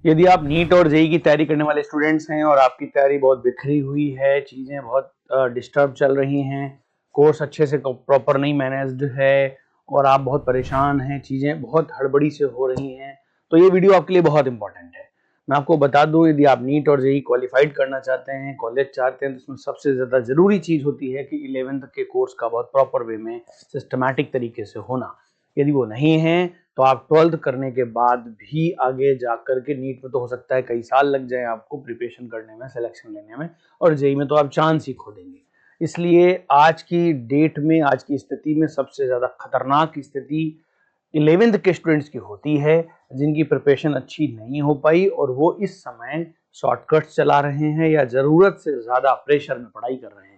यदि आप नीट और जेईई की तैयारी करने वाले स्टूडेंट्स हैं और आपकी तैयारी बहुत बिखरी हुई है, चीज़ें बहुत डिस्टर्ब चल रही हैं, कोर्स अच्छे से प्रॉपर नहीं मैनेज्ड है और आप बहुत परेशान हैं, चीज़ें बहुत हड़बड़ी से हो रही हैं, तो ये वीडियो आपके लिए बहुत इंपॉर्टेंट है। मैं आपको बता दूं, यदि आप नीट और जेईई क्वालिफाइड करना चाहते हैं, कॉलेज चाहते हैं, तो उसमें सबसे ज़्यादा ज़रूरी चीज़ होती है कि 11th के कोर्स का बहुत प्रॉपर वे में सिस्टमैटिक तरीके से होना। यदि वो नहीं है तो आप 12th करने के बाद भी आगे जाकर के नीट में तो हो सकता है कई साल लग जाए आपको प्रिपरेशन करने में, सिलेक्शन लेने में, और जेईई में तो आप चांस ही खो देंगे। इसलिए आज की डेट में, आज की स्थिति में सबसे ज़्यादा खतरनाक स्थिति 11th के स्टूडेंट्स की होती है, जिनकी प्रिपरेशन अच्छी नहीं हो पाई और वो इस समय शॉर्टकट्स चला रहे हैं या ज़रूरत से ज़्यादा प्रेशर में पढ़ाई कर रहे हैं।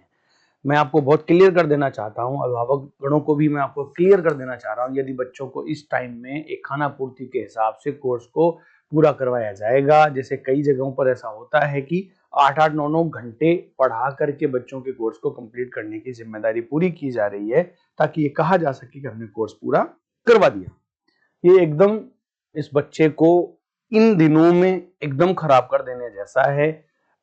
मैं आपको बहुत क्लियर कर देना चाहता हूं, अभिभावक गणों को भी मैं आपको क्लियर कर देना चाह रहा हूं, यदि बच्चों को इस टाइम में एक खाना पूर्ति के हिसाब से कोर्स को पूरा करवाया जाएगा, जैसे कई जगहों पर ऐसा होता है कि 8-8 9-9 घंटे पढ़ा करके बच्चों के कोर्स को कंप्लीट करने की जिम्मेदारी पूरी की जा रही है, ताकि ये कहा जा सके कि हमने कोर्स पूरा करवा दिया। ये एकदम इस बच्चे को इन दिनों में एकदम खराब कर देने जैसा है।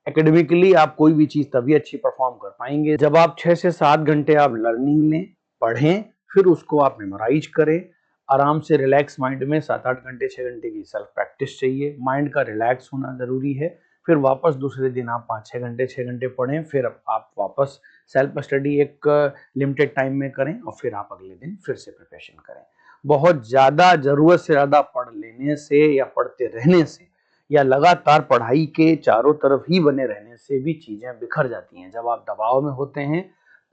एकेडमिकली आप कोई भी चीज तभी अच्छी परफॉर्म कर पाएंगे जब आप 6 से 7 घंटे आप लर्निंग लें, पढ़ें, फिर उसको आप मेमोराइज करें। आराम से रिलैक्स माइंड में 7-8 घंटे 6 घंटे की सेल्फ प्रैक्टिस चाहिए, माइंड का रिलैक्स होना जरूरी है। फिर वापस दूसरे दिन आप 5-6 घंटे 6 घंटे पढ़ें, फिर आप वापस सेल्फ स्टडी एक लिमिटेड टाइम में करें और फिर आप अगले दिन फिर से प्रिपरेशन करें। बहुत ज्यादा जरूरत से ज्यादा पढ़ लेने से या पढ़ते रहने से या लगातार पढ़ाई के चारों तरफ ही बने रहने से भी चीजें बिखर जाती हैं। जब आप दबाव में होते हैं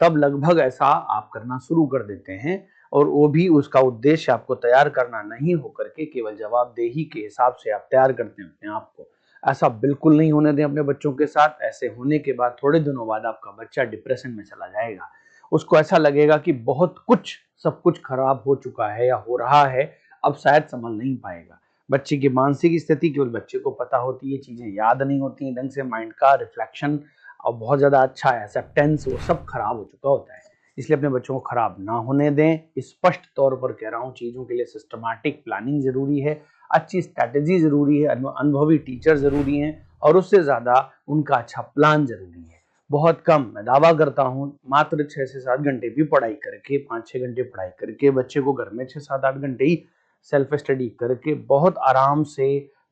तब लगभग ऐसा आप करना शुरू कर देते हैं, और वो भी उसका उद्देश्य आपको तैयार करना नहीं होकर के केवल जवाबदेही के हिसाब से आप तैयार करते हैं अपने आप को। ऐसा बिल्कुल नहीं होने दें अपने बच्चों के साथ। ऐसे होने के बाद थोड़े दिनों बाद आपका बच्चा डिप्रेशन में चला जाएगा। उसको ऐसा लगेगा कि बहुत कुछ, सब कुछ खराब हो चुका है या हो रहा है, अब शायद संभल नहीं पाएगा। बच्चे की मानसिक स्थिति केवल बच्चे को पता होती है, चीजें याद नहीं होती ढंग से, माइंड का रिफ्लेक्शन और बहुत ज्यादा अच्छा एक्सेप्टेंस वो सब खराब हो चुका होता है। इसलिए अपने बच्चों को खराब ना होने दें। स्पष्ट तौर पर कह रहा हूँ, चीजों के लिए सिस्टमैटिक प्लानिंग जरूरी है, अच्छी स्ट्रैटेजी जरूरी है, अनुभवी टीचर जरूरी हैं, और उससे ज्यादा उनका अच्छा प्लान जरूरी है। बहुत कम, मैं दावा करता हूँ, मात्र 6 से 7 घंटे भी पढ़ाई करके, 5-6 घंटे पढ़ाई करके, बच्चे को घर में 6-7-8 घंटे ही सेल्फ स्टडी करके बहुत आराम से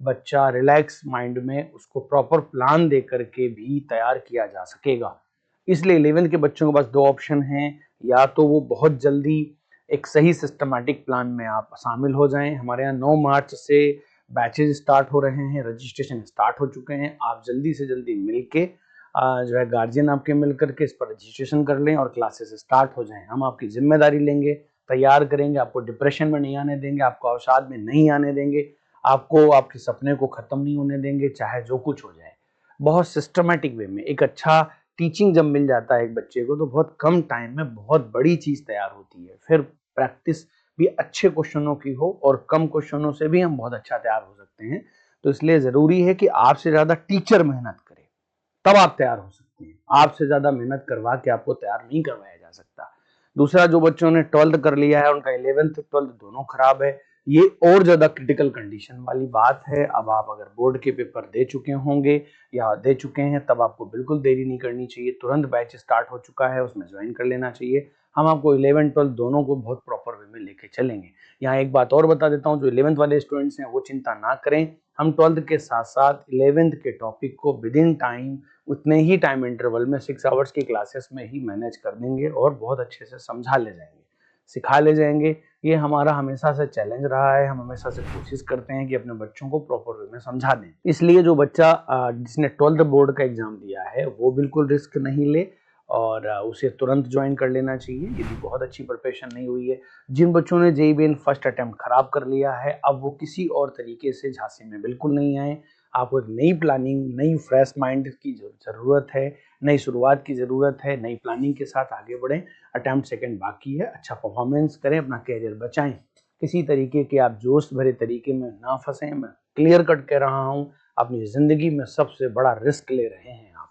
बच्चा रिलैक्स माइंड में उसको प्रॉपर प्लान दे करके भी तैयार किया जा सकेगा। इसलिए 11th के बच्चों के पास दो ऑप्शन हैं, या तो वो बहुत जल्दी एक सही सिस्टमैटिक प्लान में आप शामिल हो जाएं। हमारे यहाँ 9 मार्च से बैचेज स्टार्ट हो रहे हैं, रजिस्ट्रेशन स्टार्ट हो चुके हैं। आप जल्दी से जल्दी मिलके जो है गार्जियन आपके मिल करके इस पर रजिस्ट्रेशन कर लें और क्लासेस स्टार्ट हो जाएं। हम आपकी जिम्मेदारी लेंगे, तैयार करेंगे, आपको डिप्रेशन में नहीं आने देंगे, आपको अवसाद में नहीं आने देंगे, आपको आपके सपने को खत्म नहीं होने देंगे, चाहे जो कुछ हो जाए। बहुत सिस्टमैटिक वे में एक अच्छा टीचिंग जब मिल जाता है एक बच्चे को, तो बहुत कम टाइम में बहुत बड़ी चीज तैयार होती है। फिर प्रैक्टिस भी अच्छे क्वेश्चनों की हो और कम क्वेश्चनों से भी हम बहुत अच्छा तैयार हो सकते हैं। तो इसलिए जरूरी है कि आपसे ज्यादा टीचर मेहनत करे, तब आप तैयार हो सकते हैं। आपसे ज्यादा मेहनत करवा के आपको तैयार नहीं करवाया जा सकता। दूसरा, जो बच्चों ने 12th कर लिया है, उनका 11th 12th दोनों खराब है, ये और ज्यादा क्रिटिकल कंडीशन वाली बात है। अब आप अगर बोर्ड के पेपर दे चुके होंगे या दे चुके हैं, तब आपको बिल्कुल देरी नहीं करनी चाहिए, तुरंत बैच स्टार्ट हो चुका है उसमें ज्वाइन कर लेना चाहिए। हम आपको 11 12 दोनों को बहुत प्रॉपर वे में लेके चलेंगे। यहाँ एक बात और बता देता हूँ, जो 11th वाले स्टूडेंट्स हैं वो चिंता ना करें। हम 12th के साथ साथ 11th के टॉपिक को विद इन टाइम, उतने ही टाइम इंटरवल में 6 आवर्स की क्लासेस में ही मैनेज कर देंगे और बहुत अच्छे से समझा ले जाएंगे, सिखा ले जाएंगे। ये हमारा हमेशा से चैलेंज रहा है। हम हमेशा से कोशिश करते हैं कि अपने बच्चों को प्रॉपर वे में समझा दें। इसलिए जो बच्चा जिसने 12th बोर्ड का एग्जाम दिया है वो बिल्कुल रिस्क नहीं ले और उसे तुरंत ज्वाइन कर लेना चाहिए यदि बहुत अच्छी प्रिपरेशन नहीं हुई है। जिन बच्चों ने जेईई मेन फर्स्ट अटेम्प्ट खराब कर लिया है, अब वो किसी और तरीके से झांसे में बिल्कुल नहीं आए। आपको एक नई प्लानिंग, नई फ्रेश माइंड की जरूरत है, नई शुरुआत की जरूरत है, नई प्लानिंग के साथ आगे बढ़ें। अटेम्प्ट सेकंड बाकी है, अच्छा परफॉर्मेंस करें, अपना कैरियर बचाएं। किसी तरीके के आप जोश भरे तरीके में ना फंसें। मैं क्लियर कट कह रहा हूँ, अपनी जिंदगी में सबसे बड़ा रिस्क ले रहे हैं आप।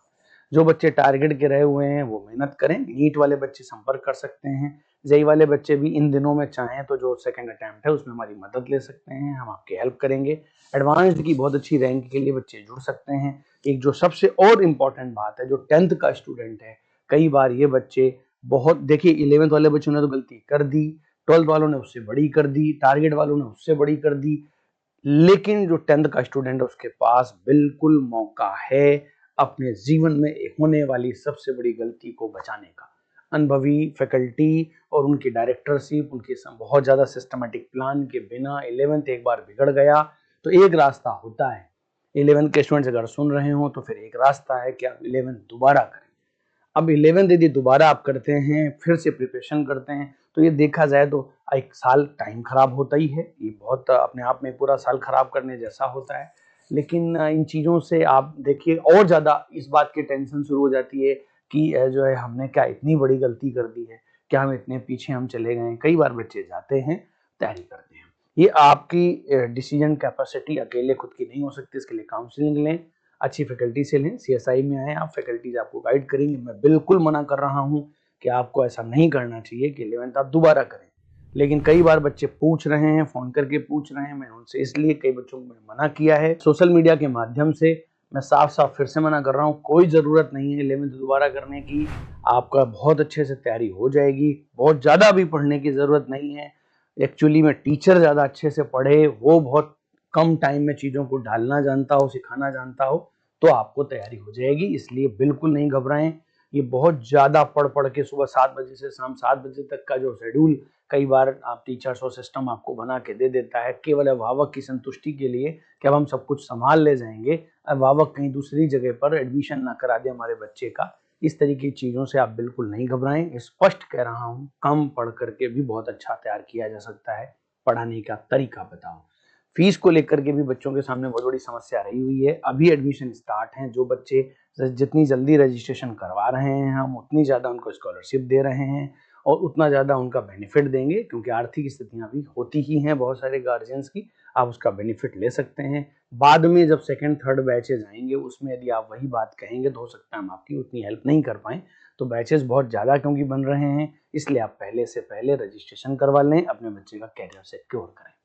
जो बच्चे टारगेट के रहे हुए हैं वो मेहनत करें। नीट वाले बच्चे संपर्क कर सकते हैं, जेई वाले बच्चे भी इन दिनों में चाहें तो जो सेकंड अटेम्प्ट है उसमें हमारी मदद ले सकते हैं, हम आपकी हेल्प करेंगे। एडवांस्ड की बहुत अच्छी रैंक के लिए बच्चे जुड़ सकते हैं। एक जो सबसे और इम्पॉर्टेंट बात है, जो 10th का स्टूडेंट है, कई बार ये बच्चे बहुत, देखिए 11th वाले बच्चों ने तो गलती कर दी, 12th वालों ने उससे बड़ी कर दी, टारगेट वालों ने उससे बड़ी कर दी, लेकिन जो 10th का स्टूडेंट है उसके पास बिल्कुल मौका है अपने जीवन में होने वाली सबसे बड़ी गलती को बचाने का। अनुभवी फैकल्टी और उनकी डायरेक्टरशिप, उनके बहुत ज्यादा सिस्टमेटिक प्लान के बिना 11th एक बार बिगड़ गया तो एक रास्ता होता है। 11th के स्टूडेंट्स अगर सुन रहे हो तो फिर एक रास्ता है कि आप 11th दोबारा करें। अब 11th यदि दोबारा आप करते हैं, फिर से प्रिपरेशन करते हैं, तो ये देखा जाए तो एक साल टाइम खराब होता ही है, ये बहुत अपने आप में पूरा साल खराब करने जैसा होता है। लेकिन इन चीज़ों से आप देखिए और ज़्यादा इस बात की टेंशन शुरू हो जाती है कि जो है हमने क्या इतनी बड़ी गलती कर दी है, क्या हम इतने पीछे हम चले गए। कई बार बच्चे जाते हैं, तैयारी करते हैं। ये आपकी डिसीजन कैपेसिटी अकेले खुद की नहीं हो सकती, इसके लिए काउंसलिंग लें, अच्छी फैकल्टी से लें, सीएसआई में आए आप, फैकल्टीज आपको गाइड करेंगे। मैं बिल्कुल मना कर रहा हूँ कि आपको ऐसा नहीं करना चाहिए कि 11th आप दोबारा करें, लेकिन कई बार बच्चे पूछ रहे हैं, फोन करके पूछ रहे हैं, मैं उनसे इसलिए कई बच्चों को मैंने मना किया है। सोशल मीडिया के माध्यम से मैं साफ साफ फिर से मना कर रहा हूँ, कोई ज़रूरत नहीं है 11th दोबारा करने की। आपका बहुत अच्छे से तैयारी हो जाएगी, बहुत ज़्यादा भी पढ़ने की ज़रूरत नहीं है। एक्चुअली में टीचर ज़्यादा अच्छे से पढ़े, वो बहुत कम टाइम में चीज़ों को ढालना जानता हो, सिखाना जानता हो, तो आपको तैयारी हो जाएगी। इसलिए बिल्कुल नहीं घबराएं। ये बहुत ज़्यादा पढ़ के सुबह 7 बजे से शाम 7 बजे तक का जो शेड्यूल कई बार आप टीचर्स और सिस्टम आपको बना के दे देता है केवल अभिभावक की संतुष्टि के लिए कि अब हम सब कुछ संभाल ले जाएंगे, अभिभावक कहीं दूसरी जगह पर एडमिशन ना करा दे हमारे बच्चे का। इस तरीके की चीज़ों से आप बिल्कुल नहीं घबराएं। स्पष्ट कह रहा हूँ, कम पढ़ करके भी बहुत अच्छा तैयार किया जा सकता है। पढ़ाने का तरीका बताओ। फीस को लेकर के भी बच्चों के सामने बहुत बड़ी समस्या रही हुई है। अभी एडमिशन स्टार्ट हैं, जो बच्चे जितनी जल्दी रजिस्ट्रेशन करवा रहे हैं हम, उतनी ज़्यादा उनको स्कॉलरशिप दे रहे हैं और उतना ज़्यादा उनका बेनिफिट देंगे, क्योंकि आर्थिक स्थितियाँ भी होती ही हैं बहुत सारे गार्जियंस की, आप उसका बेनिफिट ले सकते हैं। बाद में जब सेकंड थर्ड बैचेज आएंगे उसमें यदि आप वही बात कहेंगे तो हो सकता है हम आपकी उतनी हेल्प नहीं कर पाएँ। तो बैचेस बहुत ज़्यादा क्योंकि बन रहे हैं, इसलिए आप पहले से पहले रजिस्ट्रेशन करवा लें, अपने बच्चे का कैरियर सिक्योर करें।